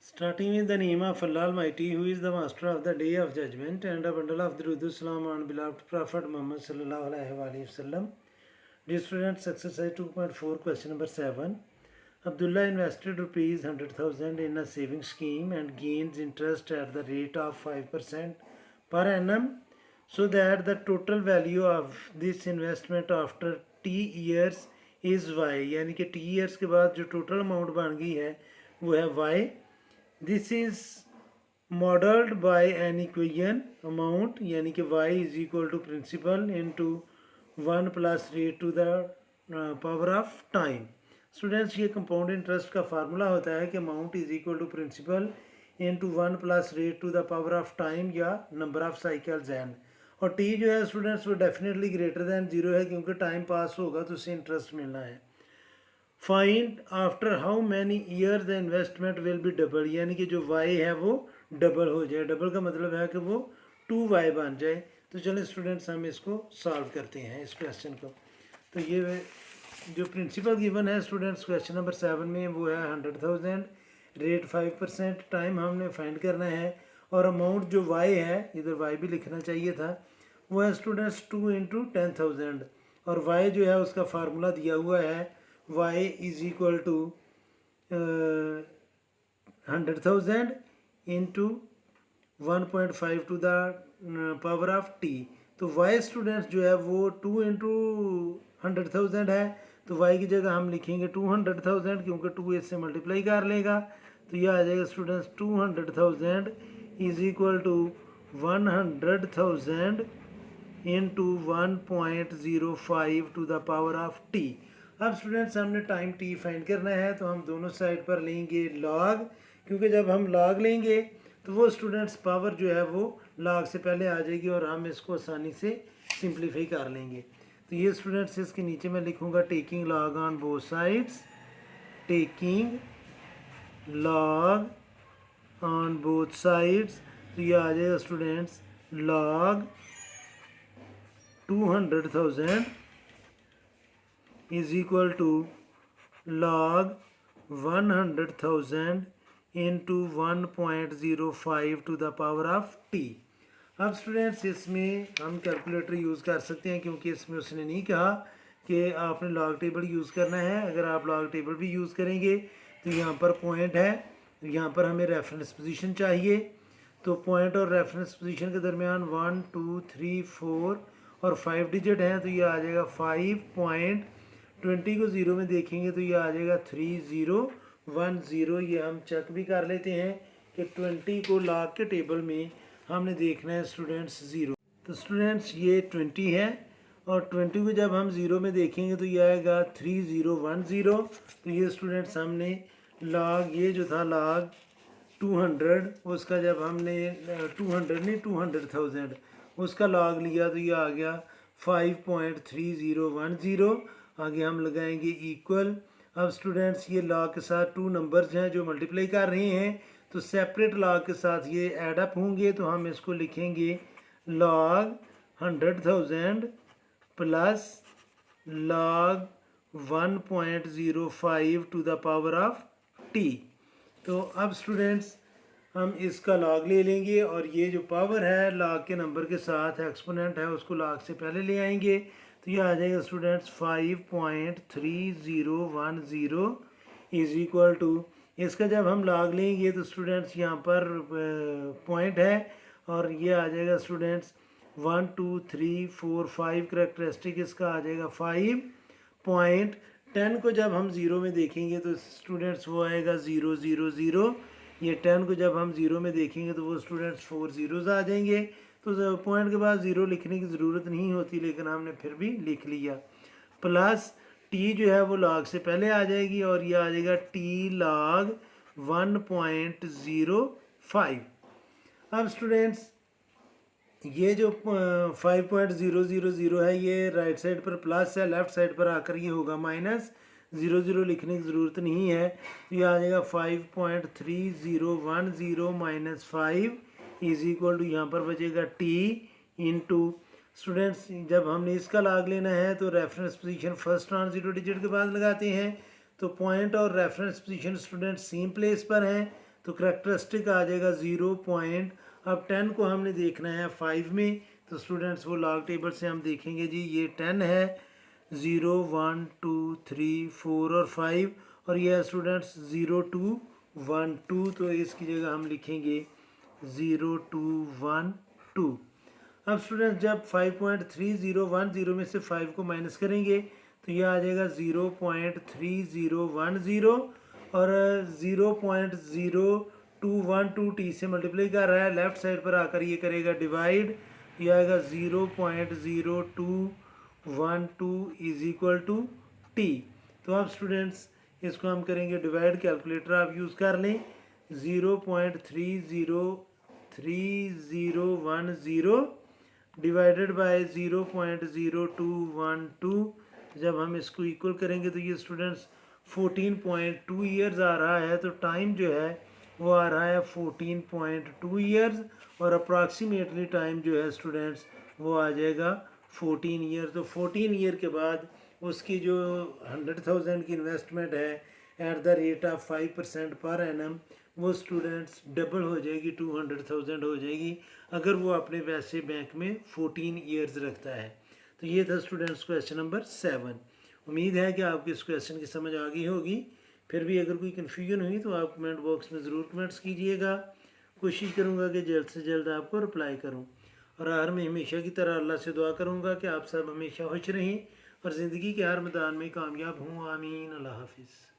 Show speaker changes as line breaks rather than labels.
Starting with the name of Allah Almighty, who is the master of the day of judgment, and a bundle of Durud Salam on beloved Prophet Muhammad sallallahu alaihi wasallam. Dear students, exercise 2.4, question number 7. Abdullah invested rupees 100,000 in a saving scheme and gains interest at the rate of 5% per annum, so that the total value of this investment after T years is Y. यानी कि T years के बाद जो total amount बन गई है वो है Y. This is modeled by an equation amount यानी कि y is equal to principal into 1 plus rate to the power of time. Students ये कंपाउंड इंटरेस्ट का फार्मूला होता है कि amount is equal to principal into 1 plus rate to the power of time या number of cycles n. और t जो है students वो डेफिनेटली ग्रेटर दैन जीरो है क्योंकि टाइम पास होगा तो उससे इंटरेस्ट मिलना है. Find after how many year the investment will be double यानी कि जो वाई है वो डबल हो जाए. डबल का मतलब है कि वो 2y बन जाए. तो चलिए स्टूडेंट्स हम इसको सॉल्व करते हैं इस क्वेश्चन को. तो ये जो प्रिंसिपल गिवन है स्टूडेंट्स क्वेश्चन नंबर 7 में वो है 100,000, रेट 5%, टाइम हमने फाइंड करना है और अमाउंट जो y है इधर y भी लिखना चाहिए था वो है स्टूडेंट्स 2 इंटू 10,000 और y जो है उसका फार्मूला दिया हुआ है y is equal to 100,000 into 1.5 to the power of t. तो y स्टूडेंट्स जो है वो 2 इंटू 100,000 है तो y की जगह हम लिखेंगे 200,000 क्योंकि 2 इससे मल्टीप्लाई कर लेगा. तो यह आ जाएगा students 200,000 is equal to 100,000 into 1.05 to the power of t. अब स्टूडेंट्स हमने टाइम t फाइंड करना है तो हम दोनों साइड पर लेंगे लॉग, क्योंकि जब हम लॉग लेंगे तो वो स्टूडेंट्स पावर जो है वो लॉग से पहले आ जाएगी और हम इसको आसानी से सिंप्लीफाई कर लेंगे. तो ये स्टूडेंट्स इसके नीचे मैं लिखूँगा taking log on both sides, taking log on both sides. तो ये आ जाएगा students log 200,000 is equal to log 100,000 into 1.05 to the power of t. अब स्टूडेंट्स इसमें हम कैलकुलेटर यूज़ कर सकते हैं क्योंकि इसमें उसने नहीं कहा कि आपने लॉग टेबल यूज़ करना है. अगर आप लॉग टेबल भी यूज़ करेंगे तो यहाँ पर पॉइंट है, यहाँ पर हमें रेफरेंस पोजीशन चाहिए. तो पॉइंट और रेफरेंस पोजीशन के दरमियान 1 2 3 4 और 5 डिजिट हैं. तो ये आ जाएगा 5.20 को ज़ीरो में देखेंगे तो ये आ जाएगा 3010. ये हम चेक भी कर लेते हैं कि 20 को लॉग के टेबल में हमने देखना है स्टूडेंट्स ज़ीरो. तो स्टूडेंट्स ये 20 है और 20 को जब हम ज़ीरो में देखेंगे तो ये आएगा 3010. तो ये स्टूडेंट्स हमने लॉग ये जो था लॉग 200 उसका जब हमने 200 नहीं 200,000 उसका लॉग लिया तो ये आ गया 5.3010. आगे हम लगाएंगे इक्वल. अब स्टूडेंट्स ये लॉग के साथ 2 नंबर्स हैं जो मल्टीप्लाई कर रहे हैं तो सेपरेट लॉग के साथ ये ऐड अप होंगे. तो हम इसको लिखेंगे log 100,000 plus log 1.05 to the power of t. तो अब स्टूडेंट्स हम इसका लॉग ले लेंगे और ये जो पावर है लॉग के नंबर के साथ एक्सपोनेंट है उसको लॉग से पहले ले आएंगे. तो ये आ जाएगा स्टूडेंट्स 5.3010 इज इक्वल टू, इसका जब हम लॉग लेंगे तो स्टूडेंट्स यहाँ पर पॉइंट है और ये आ जाएगा स्टूडेंट्स 1 2 3 4 5 करेक्टरिस्टिक इसका आ जाएगा 5.10 को जब हम ज़ीरो में देखेंगे तो स्टूडेंट्स वो आएगा 000. ये 10 को जब हम ज़ीरो में देखेंगे तो वो स्टूडेंट्स 4 ज़ीरोज़ आ जाएंगे. तो पॉइंट के बाद ज़ीरो लिखने की ज़रूरत नहीं होती लेकिन हमने फिर भी लिख लिया. प्लस टी जो है वो लॉग से पहले आ जाएगी और ये आ जाएगा टी लॉग 1.05. अब स्टूडेंट्स ये जो 5.000 है ये राइट साइड पर प्लस है, लेफ़्ट साइड पर आकर ये होगा माइनस. 0 लिखने की ज़रूरत नहीं है. तो ये आ जाएगा 5.3010 माइनस 5 इज इक्वल टू यहाँ पर बचेगा टी इंटू स्टूडेंट्स जब हमने इसका लॉग लेना है तो reference position first non zero digit के बाद लगाते हैं. तो पॉइंट और reference position students same place पर हैं तो करेक्टरिस्टिक आ जाएगा 0 पॉइंट। अब 10 को हमने देखना है 5 में, तो स्टूडेंट्स वो लॉग टेबल से हम देखेंगे जी ये 10 है, 0 1 2 3 4 और 5, और ये है स्टूडेंट्स 0 2 1 2, तो इसकी जगह हम लिखेंगे 0 2 1 2। अब स्टूडेंट्स जब 5.3010 में से 5 को माइनस करेंगे तो ये आ जाएगा 0.3010, और 0.0212 टी से मल्टीप्लाई कर रहा है, लेफ्ट साइड पर आकर ये करेगा डिवाइड, ये आएगा 0.0212 इज इक्वल टू टी। तो अब स्टूडेंट्स इसको हम करेंगे डिवाइड, कैलकुलेटर आप यूज़ कर लें, 0.303010 डिवाइडेड बाय 0.0212। जब हम इसको इक्वल करेंगे तो ये स्टूडेंट्स 14.2 ईयर्स आ रहा है, तो टाइम जो है वो आ रहा है 14.2 ईयर्स, और अप्रॉक्सीमेटली टाइम जो है स्टूडेंट्स वो आ जाएगा 14 ईयर। तो 14 ईयर के बाद उसकी जो 100,000 की इन्वेस्टमेंट है at the rate of 5% per annum, वो स्टूडेंट्स डबल हो जाएगी, 200,000 हो जाएगी, अगर वो अपने पैसे बैंक में 14 ईयर्स रखता है। तो ये था स्टूडेंट्स क्वेश्चन नंबर 7। उम्मीद है कि आपको इस क्वेश्चन की समझ आ गई होगी। फिर भी अगर कोई कन्फ्यूजन हुई तो आप कमेंट बॉक्स में ज़रूर कमेंट्स कीजिएगा, कोशिश करूँगा कि जल्द से जल्द आपको रिप्लाई करूँ। और हर मैं हमेशा की तरह अल्लाह से दुआ करूँगा कि आप सब हमेशा खुश रहें और ज़िंदगी के हर मैदान में कामयाब हों। आमीन। अल्लाह हाफिज़।